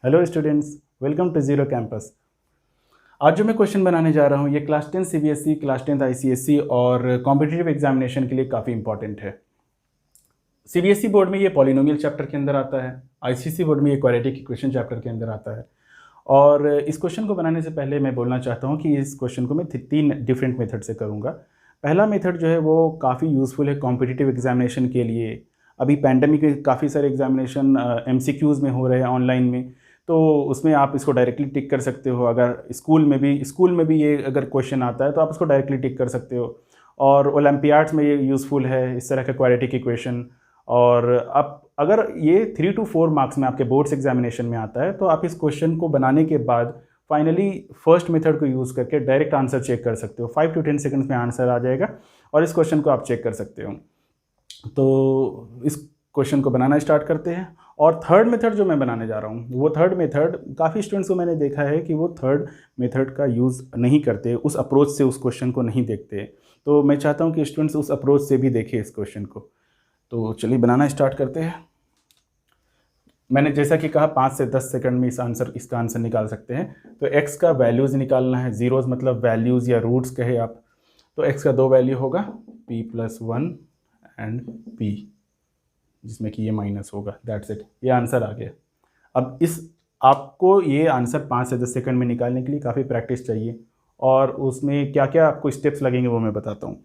Hello students, welcome to zero campus. आज जो मैं क्वेश्चन बनाने जा रहा हूँ ये क्लास 10 सीबीएसई, क्लास 10 आईसीएसई और कॉम्पिटिटिव एग्जामिनेशन के लिए काफ़ी इंपॉर्टेंट है। सीबीएसई बोर्ड में ये पॉलिनोमियल चैप्टर के अंदर आता है, आईसीएसई बोर्ड में ये क्वाड्रेटिक इक्वेशन चैप्टर के अंदर आता है। और इस क्वेश्चन को बनाने से पहले मैं बोलना चाहता हूँ कि इस क्वेश्चन को मैं 3 डिफरेंट मेथड से करूँगा। पहला मेथड जो है वो काफ़ी यूज़फुल है कॉम्पिटिटिव एग्जामिनेशन के लिए। अभी पैंडमिक में काफ़ी सारे एग्जामिनेशन एमसीक्यूज़ में हो रहे हैं ऑनलाइन में, तो उसमें आप इसको डायरेक्टली टिक कर सकते हो। अगर स्कूल में भी ये अगर क्वेश्चन आता है तो आप इसको डायरेक्टली टिक कर सकते हो। और ओलंपियाड्स में ये यूज़फुल है इस तरह का क्वाड्रेटिक इक्वेशन। और आप अगर ये 3 to 4 मार्क्स में आपके बोर्ड्स एग्जामिनेशन में आता है तो आप इस क्वेश्चन को बनाने के बाद फाइनली फर्स्ट मेथड को यूज़ करके डायरेक्ट आंसर चेक कर सकते हो। 5 to 10 सेकंड्स में आंसर आ जाएगा और इस क्वेश्चन को आप चेक कर सकते हो। तो इस क्वेश्चन को बनाना स्टार्ट करते हैं। और थर्ड मेथड जो मैं बनाने जा रहा हूँ वो थर्ड मेथड काफ़ी स्टूडेंट्स को मैंने देखा है कि वो थर्ड मेथड का यूज़ नहीं करते, उस अप्रोच से उस क्वेश्चन को नहीं देखते। तो मैं चाहता हूँ कि स्टूडेंट्स उस अप्रोच से भी देखें इस क्वेश्चन को। तो चलिए बनाना स्टार्ट करते हैं। मैंने जैसा कि कहा 5 से 10 सेकंड में इसका आंसर निकाल सकते हैं। तो x का वैल्यूज़ निकालना है, जीरोज़ मतलब वैल्यूज़ या रूट्स कहे आप। तो x का 2 वैल्यू होगा p+1 एंड p, जिसमें कि ये माइनस होगा। दैट्स इट, ये आंसर आ गया। अब आपको ये आंसर 5 से 10 सेकंड में निकालने के लिए काफ़ी प्रैक्टिस चाहिए, और उसमें क्या क्या आपको स्टेप्स लगेंगे वो मैं बताता हूँ।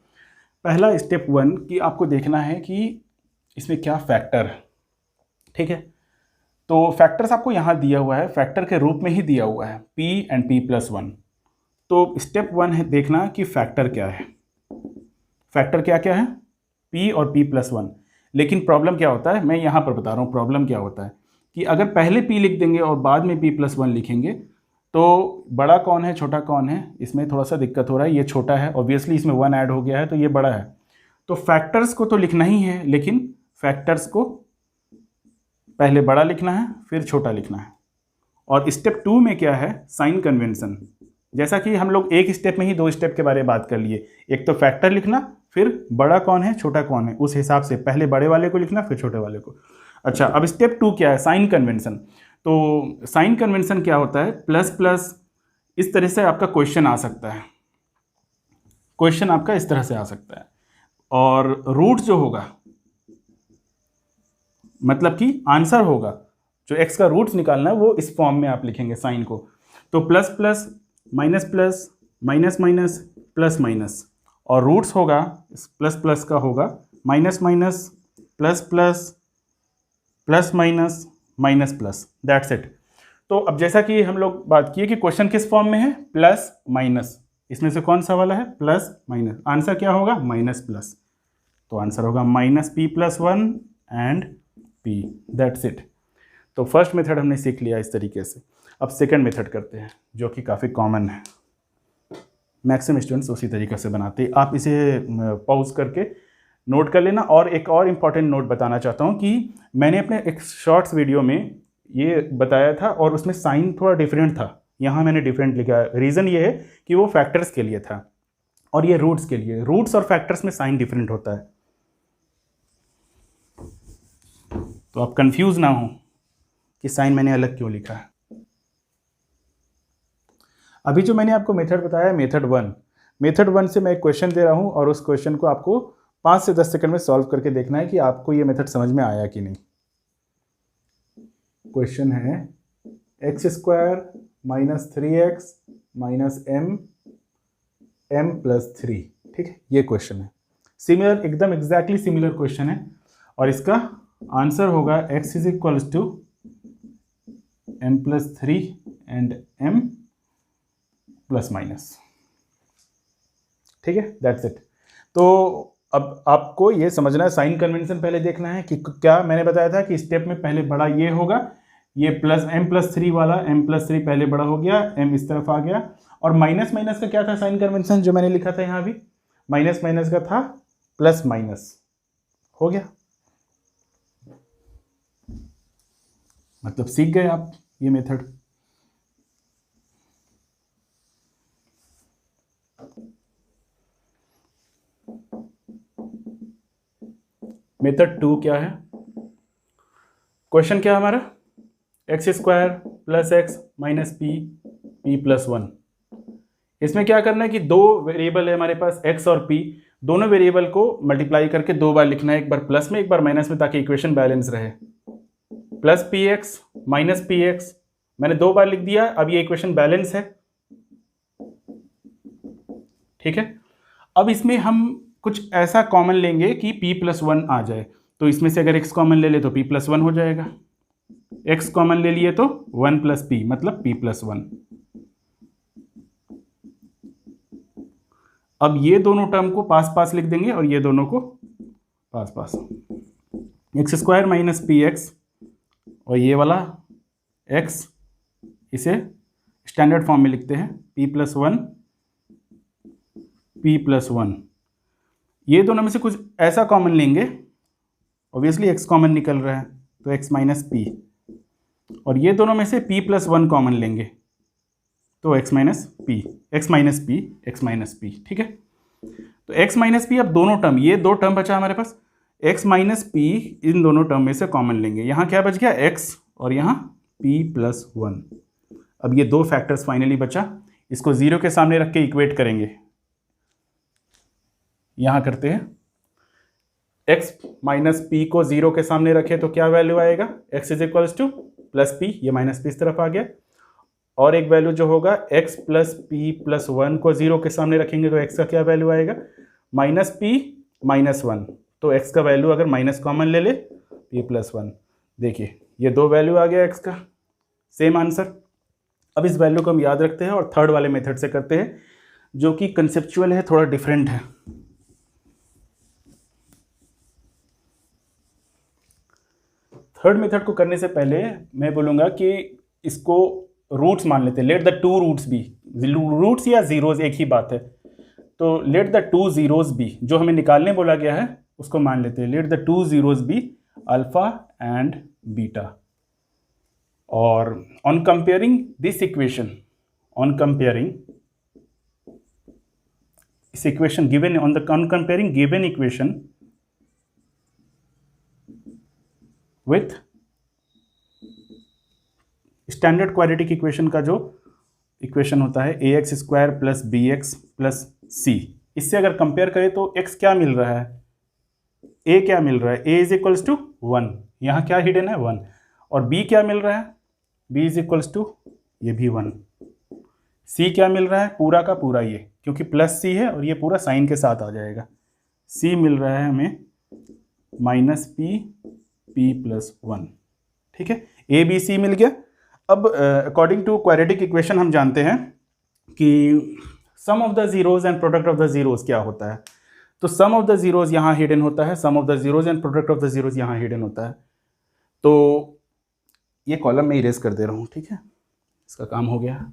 पहला स्टेप 1 कि आपको देखना है कि इसमें क्या फैक्टर है। ठीक है, तो फैक्टर्स आपको यहाँ दिया हुआ है, फैक्टर के रूप में ही दिया हुआ है p एंड p+1। तो स्टेप 1 है देखना कि फैक्टर क्या है। फैक्टर क्या क्या है, p और p+1। लेकिन प्रॉब्लम क्या होता है, मैं यहाँ पर बता रहा हूँ प्रॉब्लम क्या होता है कि अगर पहले p लिख देंगे और बाद में p+1 लिखेंगे तो बड़ा कौन है छोटा कौन है, इसमें थोड़ा सा दिक्कत हो रहा है। ये छोटा है, ऑब्वियसली इसमें 1 ऐड हो गया है तो ये बड़ा है। तो फैक्टर्स को तो लिखना ही है, लेकिन फैक्टर्स को पहले बड़ा लिखना है फिर छोटा लिखना है। और स्टेप 2 में क्या है, साइन कन्वेंशन। जैसा कि हम लोग एक स्टेप में ही 2 स्टेप के बारे में बात कर लिए, एक तो फैक्टर लिखना, फिर बड़ा कौन है छोटा कौन है, उस हिसाब से पहले बड़े वाले को लिखना फिर छोटे वाले को। अच्छा, अब स्टेप 2 क्या है, साइन कन्वेंशन। तो साइन कन्वेंशन क्या होता है, प्लस प्लस इस तरह से आपका क्वेश्चन आ सकता है, क्वेश्चन आपका इस तरह से आ सकता है। और रूट जो होगा मतलब कि आंसर होगा, जो x का रूट्स निकालना है वो इस फॉर्म में आप लिखेंगे साइन को। तो plus plus minus plus minus minus plus minus, और रूट्स होगा प्लस प्लस का होगा minus minus plus plus plus minus minus plus. That's it. तो अब जैसा कि हम लोग बात किए कि क्वेश्चन किस फॉर्म में है, प्लस माइनस, इसमें से कौन सा वाला है, प्लस माइनस, आंसर क्या होगा माइनस प्लस। तो आंसर होगा -p+1 and p। That's it. तो फर्स्ट मेथड हमने सीख लिया इस तरीके से। अब सेकंड मेथड करते हैं जो कि काफ़ी कॉमन है, मैक्सिमम स्टूडेंट्स उसी तरीके से बनाते हैं। आप इसे पॉज करके नोट कर लेना। और एक और इम्पॉर्टेंट नोट बताना चाहता हूँ कि मैंने अपने एक शॉर्ट्स वीडियो में ये बताया था और उसमें साइन थोड़ा डिफरेंट था, यहाँ मैंने डिफरेंट लिखा है। रीज़न ये है कि वो फैक्टर्स के लिए था और ये रूट्स के लिए। रूट्स और फैक्टर्स में साइन डिफरेंट होता है, तो आप कंफ्यूज ना हो कि साइन मैंने अलग क्यों लिखा है। अभी जो मैंने आपको मेथड बताया मेथड वन से मैं एक क्वेश्चन दे रहा हूं और उस क्वेश्चन को आपको 5 से 10 सेकंड में सॉल्व करके देखना है कि आपको ये मेथड समझ में आया कि नहीं। क्वेश्चन है x² - 3x - m+3। ठीक है, ये क्वेश्चन है सिमिलर, एकदम एग्जैक्टली सिमिलर क्वेश्चन है। और इसका आंसर होगा x = m+3 एंड m+-। ठीक है, दैट्स इट। तो अब आपको ये समझना है, साइन कन्वेंशन पहले देखना है कि क्या मैंने बताया था कि स्टेप में पहले बड़ा ये होगा, ये प्लस m+3 वाला, m+3 पहले बड़ा हो गया, m इस तरफ आ गया। और माइनस माइनस का क्या था साइन कन्वेंशन, जो मैंने लिखा था यहाँ भी माइनस माइनस का था प्लस माइनस, हो गया। मतलब सीख गए आप ये मेथड। मेथड 2 क्या है, क्वेश्चन क्या है हमारा, x square plus x minus P, P plus one. इसमें क्या करना है कि दो वेरिएबल है हमारे पास एक्स और पी, दोनों वेरिएबल को मल्टीप्लाई करके दो बार लिखना है, एक बार प्लस में एक बार माइनस में, ताकि इक्वेशन बैलेंस रहे। Plus P x minus P x मैंने दो बार लिख दिया, अब ये इक्वेशन बैलेंस है। ठीक है, अब इसमें हम कुछ ऐसा कॉमन लेंगे कि p प्लस वन आ जाए। तो इसमें से अगर x कॉमन ले ले तो p प्लस वन हो जाएगा, x कॉमन ले लिए तो 1 प्लस पी मतलब p प्लस वन। अब ये दोनों टर्म को पास पास लिख देंगे और ये दोनों को पास पास, X square minus P X और ये वाला x, इसे स्टैंडर्ड फॉर्म में लिखते हैं p plus one, p plus one. ये दोनों में से कुछ ऐसा कॉमन लेंगे, ऑब्वियसली x कॉमन निकल रहा है तो x माइनस पी, और ये दोनों में से p प्लस वन कॉमन लेंगे तो x minus P, x minus P, x minus P. ठीक है, तो x माइनस पी, अब दोनों टर्म, ये दो टर्म बचा हमारे पास, x माइनस पी इन दोनों टर्म में से कॉमन लेंगे। यहाँ क्या बच गया x और यहाँ p प्लस वन। अब ये दो फैक्टर्स फाइनली बचा, इसको जीरो के सामने रख के इक्वेट करेंगे। यहाँ करते हैं, x माइनस पी को जीरो के सामने रखे तो क्या वैल्यू आएगा, x is equals two plus P, ये माइनस पी इस तरफ आ गया, और एक वैल्यू जो होगा x plus P plus one को जीरो के सामने रखेंगे तो x का क्या वैल्यू आएगा, माइनस पी माइनस वन। तो x का वैल्यू अगर माइनस कॉमन ले ले p प्लस वन, देखिए ये दो वैल्यू आ गया x का, सेम आंसर। अब इस वैल्यू को हम याद रखते हैं और थर्ड वाले मेथड से करते हैं, जो कि कंसेप्चुअल है, थोड़ा डिफरेंट है। थर्ड मेथड को करने से पहले मैं बोलूँगा कि इसको रूट्स मान लेते हैं, let the two roots be, roots या जीरोज एक ही बात है, तो let the two zeros be, जो हमें निकालने बोला गया है उसको मान लेते हैं, let the two zeros be alpha and beta. और on comparing this equation, on comparing इस equation given, on comparing given equation with standard quadratic equation का जो इक्वेशन होता है A X square plus B X plus C, इससे अगर compare करें तो x क्या मिल रहा है, a क्या मिल रहा है, a is equals to one, यहाँ क्या हिडन है 1, और b क्या मिल रहा है, b इज इक्वल्स टू ये भी 1, c क्या मिल रहा है, पूरा का पूरा ये, क्योंकि प्लस c है और ये पूरा साइन के साथ आ जाएगा, c मिल रहा है हमें minus P, p plus one. ठीक है, a b c मिल गया। अब अकॉर्डिंग टू क्वाड्रेटिक इक्वेशन हम जानते हैं कि sum of the zeros and product of the zeros क्या होता है, तो सम ऑफ द जीरोज यहाँ हिडन होता है, sum of the zeros and product of the zeros यहाँ हिडन होता है। तो ये कॉलम में इरेज कर दे रहा हूँ, ठीक है, इसका काम हो गया।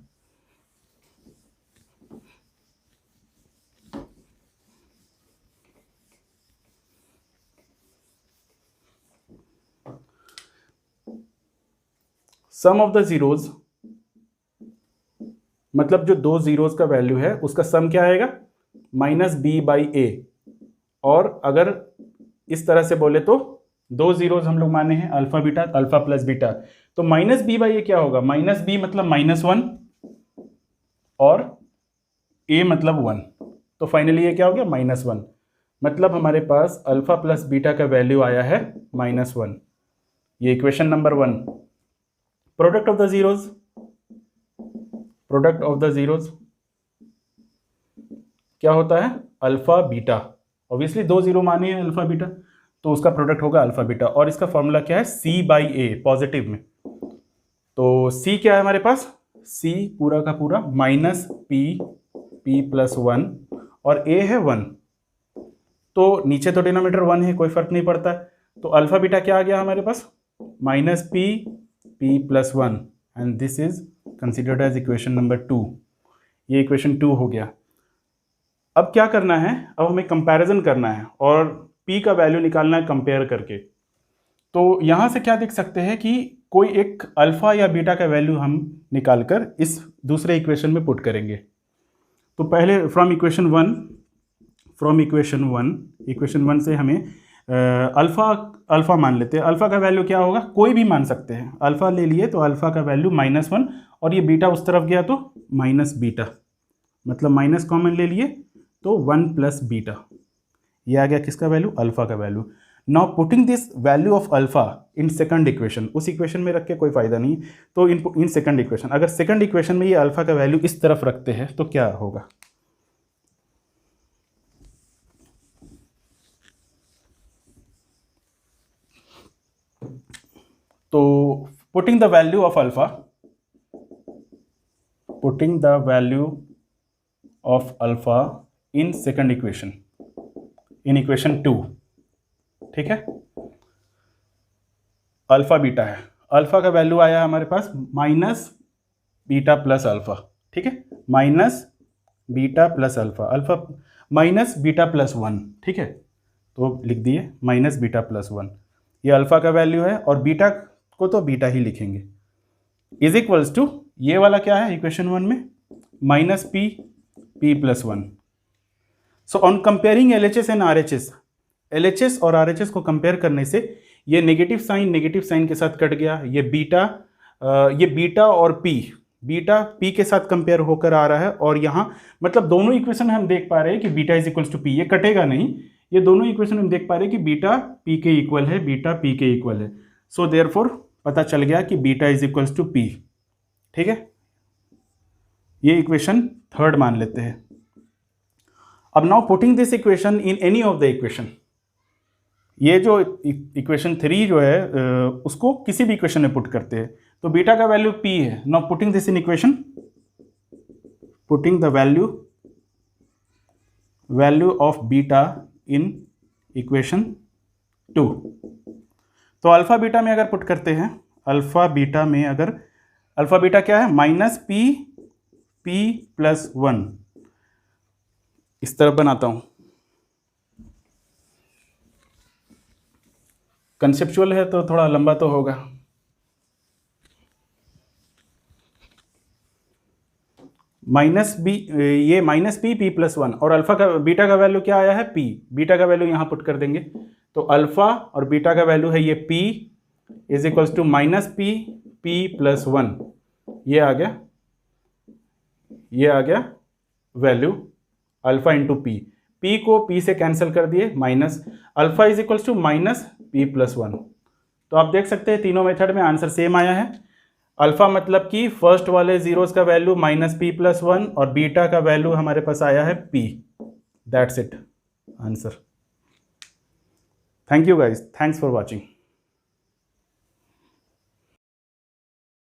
सम ऑफ द जीरोज मतलब जो दो जीरोज का वैल्यू है उसका सम क्या आएगा, माइनस बी बाई ए। और अगर इस तरह से बोले तो दो जीरोज हम लोग माने हैं alpha beta, alpha plus beta, तो माइनस बी बाई ए क्या होगा, माइनस बी मतलब माइनस वन और ए मतलब वन, तो फाइनली ये क्या हो गया माइनस वन, मतलब हमारे पास अल्फा प्लस बीटा का वैल्यू आया है माइनस वन। ये equation number one. Product of the zeros, product of the zeros क्या होता है, अल्फा बीटा, ऑब्वियसली दो जीरो माने हैं अल्फा बीटा, तो उसका प्रोडक्ट होगा अल्फा बीटा, और इसका फॉर्मूला क्या है, सी बाई ए पॉजिटिव में। तो सी क्या है हमारे पास, सी पूरा का पूरा minus P, P plus one, और ए है वन, तो नीचे तो डिनोमिनेटर वन है, कोई फर्क नहीं पड़ता, तो अल्फा बीटा क्या आ गया हमारे पास, minus P, P plus one, and this is considered as equation number two. ये इक्वेशन टू हो गया। अब क्या करना है, अब हमें कंपैरिजन करना है और p का वैल्यू निकालना है कंपेयर करके। तो यहाँ से क्या देख सकते हैं कि कोई एक अल्फा या बीटा का वैल्यू हम निकालकर इस दूसरे इक्वेशन में पुट करेंगे। तो पहले from equation one, equation one से हमें अल्फ़ा मान लेते हैं। अल्फ़ा का वैल्यू क्या होगा, कोई भी मान सकते हैं। अल्फ़ा ले लिए तो अल्फ़ा का वैल्यू -1 और ये बीटा उस तरफ गया तो माइनस बीटा, मतलब माइनस कॉमन ले लिए तो 1 प्लस बीटा। ये आ गया किसका वैल्यू, अल्फ़ा का value. Now putting this value of alpha in second equation, उस इक्वेशन में रख के कोई फायदा नहीं, तो इन सेकंड इक्वेशन, अगर सेकंड इक्वेशन में ये अल्फ़ा का वैल्यू इस तरफ रखते हैं तो क्या होगा। तो putting the value of alpha, putting the value of alpha in second equation, in equation 2, ठीक है। अल्फ़ा बीटा है, अल्फ़ा का वैल्यू आया हमारे पास माइनस बीटा प्लस अल्फ़ा, ठीक है, minus beta plus alpha, alpha minus beta plus 1, ठीक है। तो लिख दिए माइनस बीटा प्लस 1, ये अल्फ़ा का वैल्यू है और बीटा को तो बीटा ही लिखेंगे, इज इक्वल्स टू ये वाला क्या है इक्वेशन 1 में, minus P plus 1। So on comparing LHS and RHS, LHS और RHS को कंपेयर करने से ये नेगेटिव साइन के साथ कट गया, ये बीटा और बीटा पी के साथ कंपेयर होकर आ रहा है, और यहाँ मतलब दोनों इक्वेशन हम देख पा रहे हैं कि beta is equals to P, ये कटेगा नहीं, ये दोनों इक्वेशन हम देख पा रहे हैं कि बीटा पी के इक्वल है, बीटा पी के इक्वल है। सो देयरफॉर पता चल गया कि beta is equals to P, ठीक है। ये इक्वेशन 3 मान लेते हैं। अब now putting this equation in any of the equation, ये जो इक्वेशन 3 जो है उसको किसी भी इक्वेशन में पुट करते हैं, तो बीटा का वैल्यू p है। Now putting this in equation, putting the value of beta in equation 2, तो अल्फा बीटा में अगर पुट करते हैं, अल्फा बीटा में अगर, अल्फा बीटा क्या है, माइनस पी प्लस 1, इस तरफ बनाता हूं, कंसेप्चुअल है तो थोड़ा लंबा तो होगा। माइनस बी, ये माइनस पी प्लस 1, और अल्फा का बीटा का वैल्यू क्या आया है, पी, बीटा का वैल्यू यहां पुट कर देंगे, तो अल्फा और बीटा का वैल्यू है ये p is equals to minus P plus 1, ये आ गया वैल्यू अल्फा इंटू पी को p से कैंसिल कर दिए, minus alpha is equals to minus P plus 1। तो आप देख सकते हैं तीनों मेथड में आंसर सेम आया है। अल्फा मतलब कि फर्स्ट वाले जीरोस का वैल्यू माइनस पी प्लस 1 और बीटा का वैल्यू हमारे पास आया है p, that's it answer. Thank you guys, thanks for watching.